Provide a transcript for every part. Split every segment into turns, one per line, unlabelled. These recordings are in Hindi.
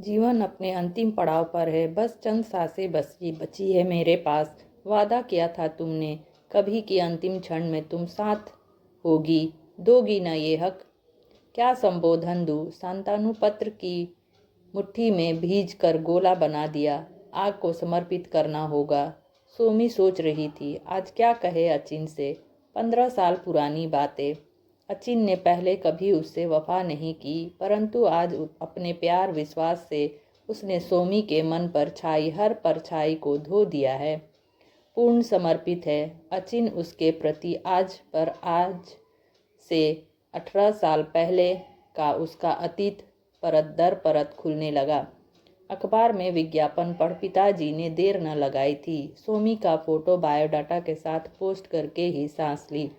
जीवन अपने अंतिम पड़ाव पर है। बस चंद सांसें बची है मेरे पास। वादा किया था तुमने कभी कि अंतिम क्षण में तुम साथ होगी, दोगी ना ये हक। क्या संबोधन दूँ? शांतानु पत्र की मुट्ठी में भीज कर गोला बना दिया। आग को समर्पित करना होगा। सोमी सोच रही थी आज क्या कहे अचिन से। 15 साल पुरानी बातें। अचिन ने पहले कभी उससे वफा नहीं की, परंतु आज अपने प्यार विश्वास से उसने सोमी के मन पर छाई हर परछाई को धो दिया है। पूर्ण समर्पित है अचिन उसके प्रति। आज से 18 साल पहले का उसका अतीत परत दर परत खुलने लगा। अखबार में विज्ञापन पढ़ पिताजी ने देर न लगाई थी। सोमी का फोटो बायोडाटा के साथ पोस्ट करके ही सांस ली।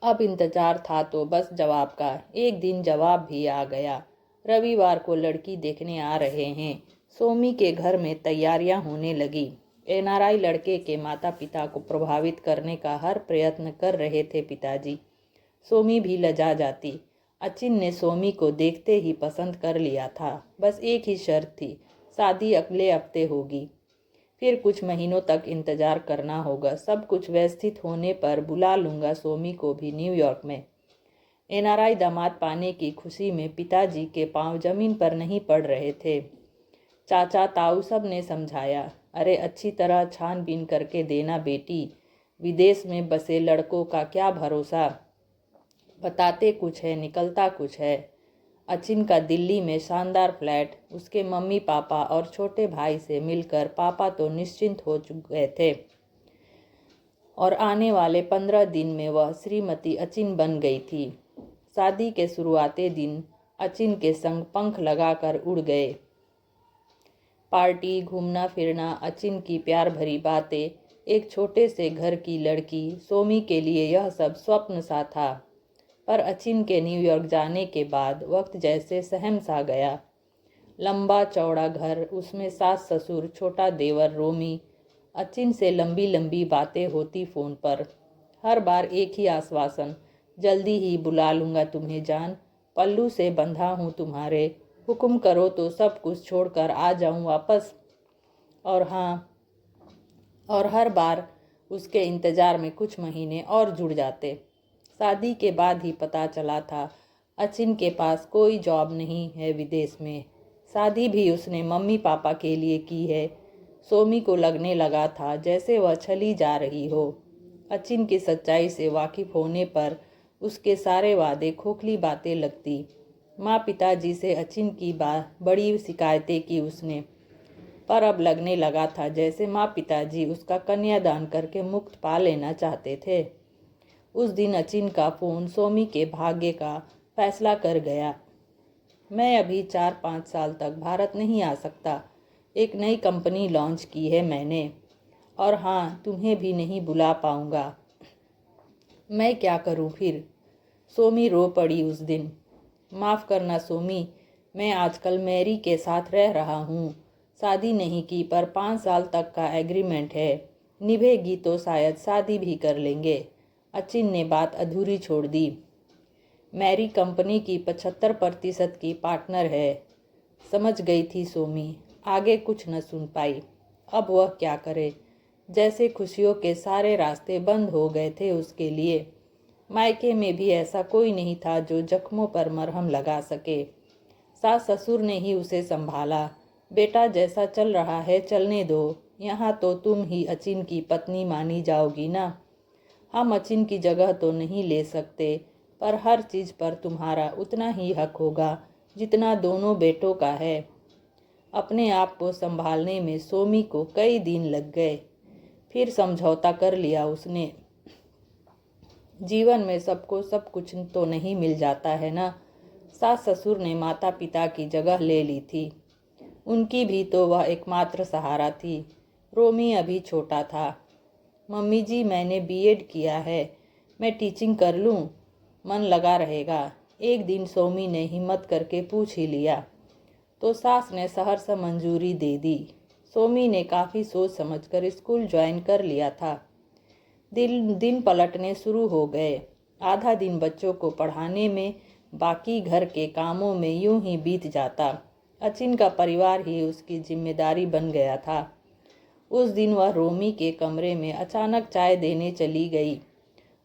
अब इंतजार था तो बस जवाब का। एक दिन जवाब भी आ गया। रविवार को लड़की देखने आ रहे हैं। सोमी के घर में तैयारियां होने लगी। एनआरआई लड़के के माता पिता को प्रभावित करने का हर प्रयत्न कर रहे थे पिताजी। सोमी भी लजा जाती। अचिन ने सोमी को देखते ही पसंद कर लिया था। बस एक ही शर्त थी, शादी अगले हफ्ते होगी। फिर कुछ महीनों तक इंतजार करना होगा। सब कुछ व्यवस्थित होने पर बुला लूँगा सोमी को भी न्यूयॉर्क में। एनआरआई दामाद पाने की खुशी में पिताजी के पांव जमीन पर नहीं पड़ रहे थे। चाचा ताऊ सब ने समझाया, अरे अच्छी तरह छानबीन करके देना बेटी, विदेश में बसे लड़कों का क्या भरोसा, बताते कुछ है निकलता कुछ है। अचिन का दिल्ली में शानदार फ्लैट। उसके मम्मी पापा और छोटे भाई से मिलकर पापा तो निश्चिंत हो चुके थे और आने वाले 15 दिन में वह श्रीमती अचिन बन गई थी। शादी के शुरुआती दिन अचिन के संग पंख लगाकर उड़ गए। पार्टी, घूमना फिरना, अचिन की प्यार भरी बातें, एक छोटे से घर की लड़की। सोमी के लिए यह सब स्वप्न सा था। पर अचिन के न्यूयॉर्क जाने के बाद वक्त जैसे सहम सा गया। लंबा चौड़ा घर, उसमें सास ससुर, छोटा देवर रोमी। अचिन से लंबी लंबी बातें होती फ़ोन पर। हर बार एक ही आश्वासन, जल्दी ही बुला लूँगा तुम्हें जान, पल्लू से बंधा हूँ तुम्हारे, हुक्म करो तो सब कुछ छोड़कर आ जाऊँ वापस। और हर बार उसके इंतज़ार में कुछ महीने और जुड़ जाते। शादी के बाद ही पता चला था अचिन के पास कोई जॉब नहीं है विदेश में। शादी भी उसने मम्मी पापा के लिए की है। सोमी को लगने लगा था जैसे वह चली जा रही हो। अचिन की सच्चाई से वाकिफ होने पर उसके सारे वादे खोखली बातें लगती। माँ पिताजी से अचिन की बड़ी शिकायतें की उसने, पर अब लगने लगा था जैसे माँ पिताजी उसका कन्यादान करके मुक्त पा लेना चाहते थे। उस दिन अचिन का फ़ोन सोमी के भाग्य का फैसला कर गया। मैं अभी 4-5 साल तक भारत नहीं आ सकता। एक नई कंपनी लॉन्च की है मैंने, और हाँ, तुम्हें भी नहीं बुला पाऊँगा। मैं क्या करूँ फिर? सोमी रो पड़ी उस दिन। माफ़ करना सोमी, मैं आजकल मैरी के साथ रह रहा हूँ। शादी नहीं की पर 5 साल तक का एग्रीमेंट है। निभेगी तो शायद शादी भी कर लेंगे। अचिन ने बात अधूरी छोड़ दी। मैरी कंपनी की 75% की पार्टनर है। समझ गई थी सोमी, आगे कुछ न सुन पाई। अब वह क्या करे? जैसे खुशियों के सारे रास्ते बंद हो गए थे उसके लिए। मायके में भी ऐसा कोई नहीं था जो जख्मों पर मरहम लगा सके। सास ससुर ने ही उसे संभाला। बेटा जैसा चल रहा है चलने दो, यहाँ तो तुम ही अचिन की पत्नी मानी जाओगी ना। हम अचिन की जगह तो नहीं ले सकते, पर हर चीज़ पर तुम्हारा उतना ही हक होगा जितना दोनों बेटों का है। अपने आप को संभालने में सोमी को कई दिन लग गए। फिर समझौता कर लिया उसने। जीवन में सबको सब कुछ तो नहीं मिल जाता है ना। सास ससुर ने माता पिता की जगह ले ली थी। उनकी भी तो वह एकमात्र सहारा थी। रोमी अभी छोटा था। मम्मी जी, मैंने बीएड किया है, मैं टीचिंग कर लूँ, मन लगा रहेगा। एक दिन सोमी ने हिम्मत करके पूछ ही लिया, तो सास ने सहर्ष मंजूरी दे दी। सोमी ने काफ़ी सोच समझकर स्कूल ज्वाइन कर लिया था। दिन पलटने शुरू हो गए। आधा दिन बच्चों को पढ़ाने में, बाकी घर के कामों में यूं ही बीत जाता। अचिन का परिवार ही उसकी जिम्मेदारी बन गया था। उस दिन वह रोमी के कमरे में अचानक चाय देने चली गई।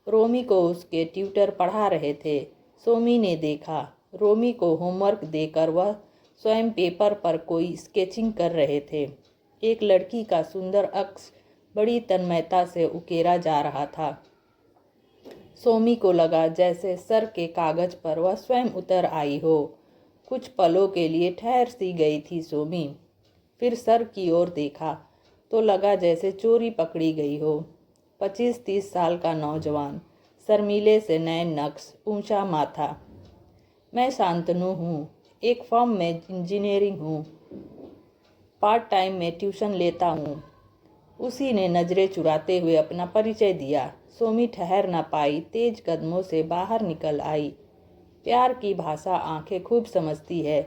रोमी को उसके ट्यूटर पढ़ा रहे थे। सोमी ने देखा, रोमी को होमवर्क देकर वह स्वयं पेपर पर कोई स्केचिंग कर रहे थे। एक लड़की का सुंदर अक्स बड़ी तन्मयता से उकेरा जा रहा था। सोमी को लगा जैसे सर के कागज पर वह स्वयं उतर आई हो। कुछ पलों के लिए ठहर सी गई थी सोमी। फिर सर की ओर देखा तो लगा जैसे चोरी पकड़ी गई हो। 25-30 साल का नौजवान, शर्मीले से नए नक्श, ऊंचा माथा। मैं शांतनु हूँ, एक फर्म में इंजीनियरिंग हूँ, पार्ट टाइम में ट्यूशन लेता हूँ। उसी ने नजरें चुराते हुए अपना परिचय दिया। सोमी ठहर न पाई, तेज कदमों से बाहर निकल आई। प्यार की भाषा आंखें खूब समझती है।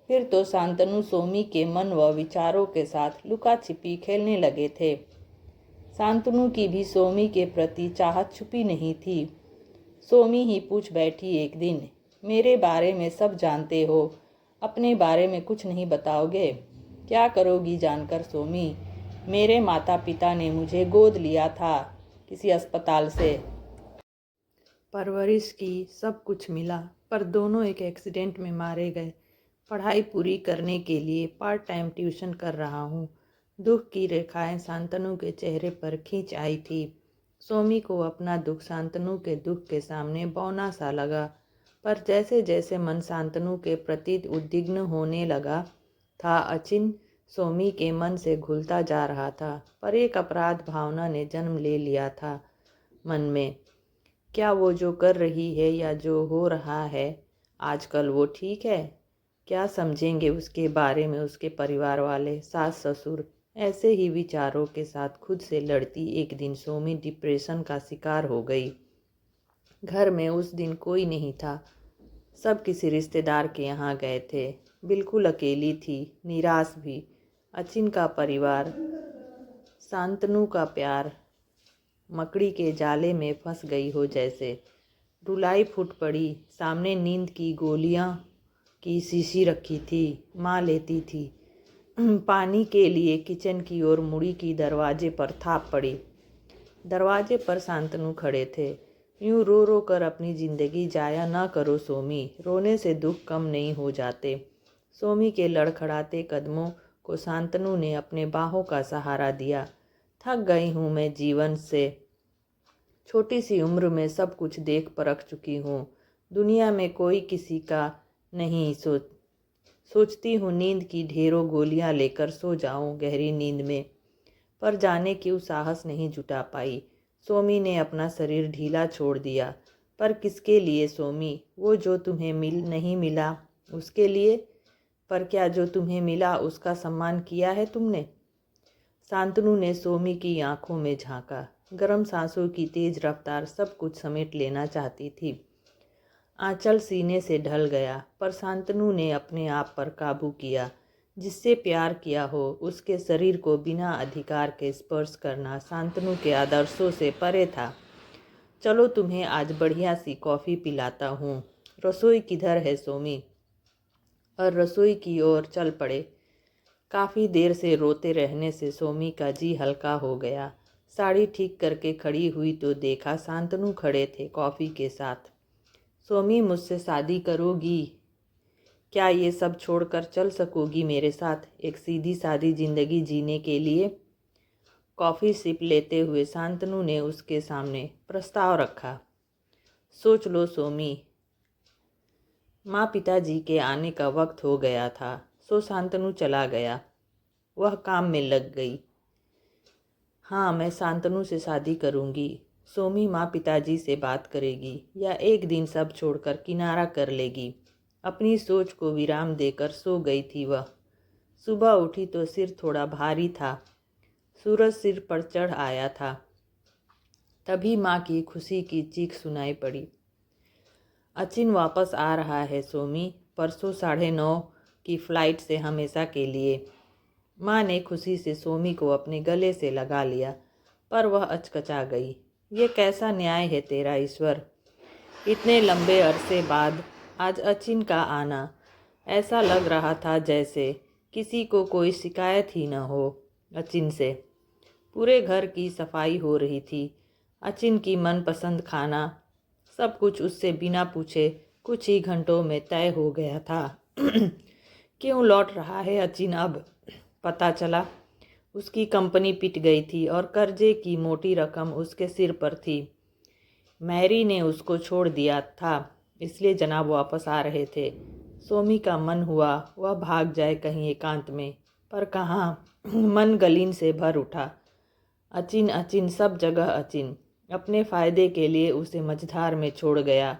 फिर तो शांतनु सोमी के मन व विचारों के साथ लुका छिपी खेलने लगे थे। शांतनु की भी सोमी के प्रति चाहत छुपी नहीं थी। सोमी ही पूछ बैठी एक दिन, मेरे बारे में सब जानते हो, अपने बारे में कुछ नहीं बताओगे? क्या करोगी जानकर सोमी? मेरे माता पिता ने मुझे गोद लिया था किसी अस्पताल से। परवरिश की, सब कुछ मिला, पर दोनों एक एक्सीडेंट में मारे गए। पढ़ाई पूरी करने के लिए पार्ट टाइम ट्यूशन कर रहा हूँ। दुख की रेखाएं शांतनु के चेहरे पर खींच आई थी। सोमी को अपना दुख शांतनु के दुख के सामने बौना सा लगा, पर जैसे जैसे मन शांतनु के प्रति उद्विग्न होने लगा था, अचिन सोमी के मन से घुलता जा रहा था। पर एक अपराध भावना ने जन्म ले लिया था मन में। क्या वो जो कर रही है या जो हो रहा है आजकल वो ठीक है? क्या समझेंगे उसके बारे में उसके परिवार वाले, सास ससुर? ऐसे ही विचारों के साथ खुद से लड़ती एक दिन सोमी डिप्रेशन का शिकार हो गई। घर में उस दिन कोई नहीं था। सब किसी रिश्तेदार के यहाँ गए थे। बिल्कुल अकेली थी, निराश भी। अचिन का परिवार, शांतनु का प्यार मकड़ी के जाले में फंस गई हो जैसे। रुलाई फूट पड़ी। सामने नींद की गोलियां की शीशी रखी थी, माँ लेती थी। पानी के लिए किचन की ओर मुड़ी की दरवाजे पर थाप पड़ी। दरवाजे पर शांतनु खड़े थे। यूं रो रो कर अपनी जिंदगी जाया न करो सोमी, रोने से दुख कम नहीं हो जाते। सोमी के लड़खड़ाते कदमों को शांतनु ने अपने बाहों का सहारा दिया। थक गई हूँ मैं जीवन से। छोटी सी उम्र में सब कुछ देख परख चुकी हूँ। दुनिया में कोई किसी का नहीं सोचती हूँ नींद की ढेरों गोलियां लेकर सो जाऊं गहरी नींद में, पर जाने क्यों साहस नहीं जुटा पाई। सोमी ने अपना शरीर ढीला छोड़ दिया। पर किसके लिए सोमी? वो जो तुम्हें नहीं मिला उसके लिए? पर क्या जो तुम्हें मिला उसका सम्मान किया है तुमने? शांतनु ने सोमी की आंखों में झांका। गर्म सांसों की तेज रफ्तार सब कुछ समेट लेना चाहती थी। आंचल सीने से ढल गया, पर शांतनु ने अपने आप पर काबू किया। जिससे प्यार किया हो उसके शरीर को बिना अधिकार के स्पर्श करना शांतनु के आदर्शों से परे था। चलो तुम्हें आज बढ़िया सी कॉफ़ी पिलाता हूँ। रसोई किधर है सोमी? और रसोई की ओर चल पड़े। काफ़ी देर से रोते रहने से सोमी का जी हल्का हो गया। साड़ी ठीक करके खड़ी हुई तो देखा शांतनु खड़े थे कॉफ़ी के साथ। सोमी, मुझसे शादी करोगी? क्या ये सब छोड़कर चल सकोगी मेरे साथ एक सीधी सादी जिंदगी जीने के लिए? कॉफ़ी सिप लेते हुए शांतनु ने उसके सामने प्रस्ताव रखा। सोच लो सोमी। माँ पिताजी के आने का वक्त हो गया था, सो शांतनु चला गया। वह काम में लग गई। हाँ, मैं शांतनु से शादी करूँगी। सोमी माँ पिताजी से बात करेगी या एक दिन सब छोड़कर किनारा कर लेगी। अपनी सोच को विराम देकर सो गई थी वह। सुबह उठी तो सिर थोड़ा भारी था। सूरज सिर पर चढ़ आया था। तभी माँ की खुशी की चीख सुनाई पड़ी। अचिन वापस आ रहा है सोमी, परसों 9:30 की फ़्लाइट से हमेशा के लिए। माँ ने खुशी से सोमी को अपने गले से लगा लिया, पर वह अचकचा गई। ये कैसा न्याय है तेरा ईश्वर? इतने लंबे अरसे बाद आज अचिन का आना। ऐसा लग रहा था जैसे किसी को कोई शिकायत ही न हो अचिन से। पूरे घर की सफाई हो रही थी। अचिन की मनपसंद खाना सब कुछ उससे बिना पूछे कुछ ही घंटों में तय हो गया था। क्यों लौट रहा है अचिन अब? पता चला उसकी कंपनी पिट गई थी और कर्जे की मोटी रकम उसके सिर पर थी। मैरी ने उसको छोड़ दिया था, इसलिए जनाब वापस आ रहे थे। सोमी का मन हुआ वह भाग जाए कहीं एकांत में, पर कहाँ। मन गलीन से भर उठा। अचिन अचिन सब जगह अचिन। अपने फ़ायदे के लिए उसे मझधार में छोड़ गया।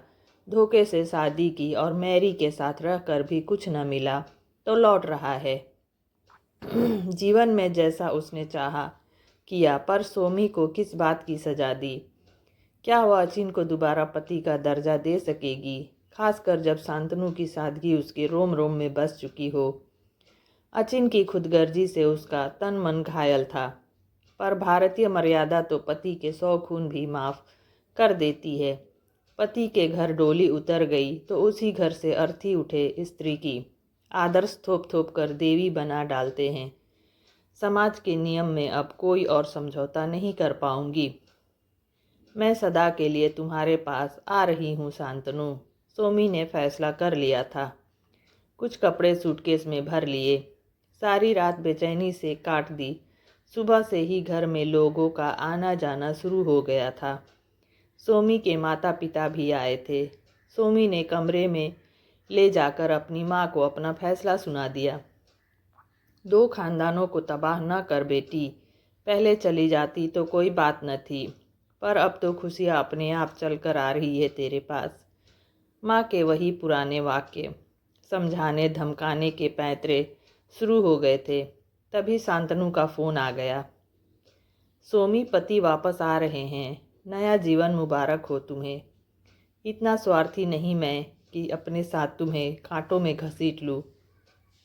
धोखे से शादी की और मैरी के साथ रहकर भी कुछ न मिला तो लौट रहा है। जीवन में जैसा उसने चाहा किया, पर सोमी को किस बात की सजा दी? क्या वह अचिन को दोबारा पति का दर्जा दे सकेगी, खासकर जब शांतनु की सादगी उसके रोम रोम में बस चुकी हो? अचिन की खुदगर्जी से उसका तन मन घायल था, पर भारतीय मर्यादा तो पति के 100 खून भी माफ़ कर देती है। पति के घर डोली उतर गई तो उसी घर से अर्थी उठे स्त्री की आदर्श थोप थोप कर देवी बना डालते हैं। समाज के नियम में अब कोई और समझौता नहीं कर पाऊंगी। मैं सदा के लिए तुम्हारे पास आ रही हूँ शांतनु। सोमी ने फैसला कर लिया था। कुछ कपड़े सूटकेस में भर लिए। सारी रात बेचैनी से काट दी। सुबह से ही घर में लोगों का आना जाना शुरू हो गया था। सोमी के माता पिता भी आए थे। सोमी ने कमरे में ले जाकर अपनी माँ को अपना फैसला सुना दिया। 2 खानदानों को तबाह न कर बेटी। पहले चली जाती तो कोई बात न थी, पर अब तो खुशियाँ अपने आप चल कर आ रही है तेरे पास। माँ के वही पुराने वाक्य, समझाने धमकाने के पैंतरे शुरू हो गए थे। तभी शांतनु का फ़ोन आ गया। सोमी, पति वापस आ रहे हैं। नया जीवन मुबारक हो तुम्हें। इतना स्वार्थी नहीं मैं कि अपने साथ तुम्हें कांटों में घसीट लूँ,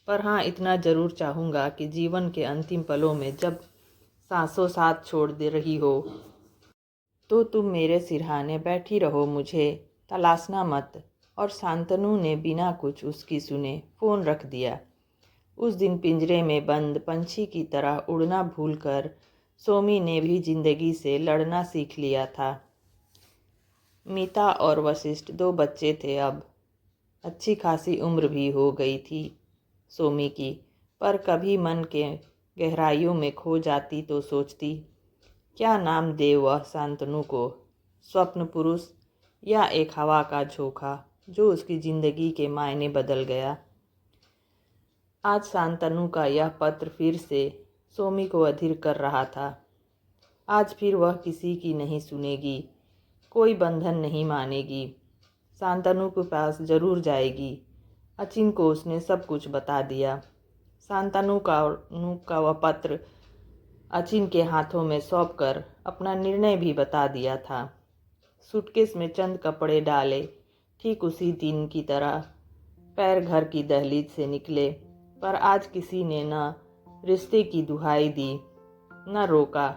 पर हाँ इतना ज़रूर चाहूँगा कि जीवन के अंतिम पलों में जब सांसों साथ छोड़ दे रही हो तो तुम मेरे सिरहाने बैठी रहो, मुझे तलाशना मत। और शांतनु ने बिना कुछ उसकी सुने फ़ोन रख दिया। उस दिन पिंजरे में बंद पंछी की तरह उड़ना भूलकर सोमी ने भी जिंदगी से लड़ना सीख लिया था। मीता और वशिष्ठ 2 बच्चे थे अब। अच्छी खासी उम्र भी हो गई थी सोमी की, पर कभी मन के गहराइयों में खो जाती तो सोचती क्या नाम दे वह शांतनु को, स्वप्न पुरुष या एक हवा का झोंका जो उसकी ज़िंदगी के मायने बदल गया। आज शांतनु का यह पत्र फिर से सोमी को अधीर कर रहा था। आज फिर वह किसी की नहीं सुनेगी, कोई बंधन नहीं मानेगी। शांतनु के पास जरूर जाएगी। अचिन को उसने सब कुछ बता दिया। शांतनु का वह पत्र अचिन के हाथों में सौंप कर अपना निर्णय भी बता दिया था। सूटकेस में चंद कपड़े डाले, ठीक उसी दिन की तरह पैर घर की दहलीज से निकले, पर आज किसी ने न रिश्ते की दुहाई दी न रोका।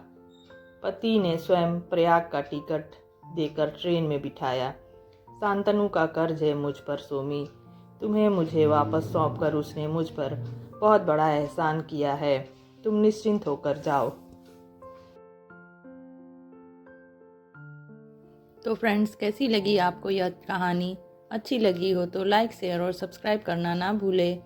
पति ने स्वयं प्रयाग का टिकट देकर ट्रेन में बिठाया। शांतनु का कर्ज है मुझ पर सोमी, तुम्हें मुझे वापस सौंपकर उसने मुझ पर बहुत बड़ा एहसान किया है। तुम निश्चिंत होकर जाओ। तो फ्रेंड्स, कैसी लगी आपको यह कहानी? अच्छी लगी हो तो लाइक शेयर और सब्सक्राइब करना ना भूलें।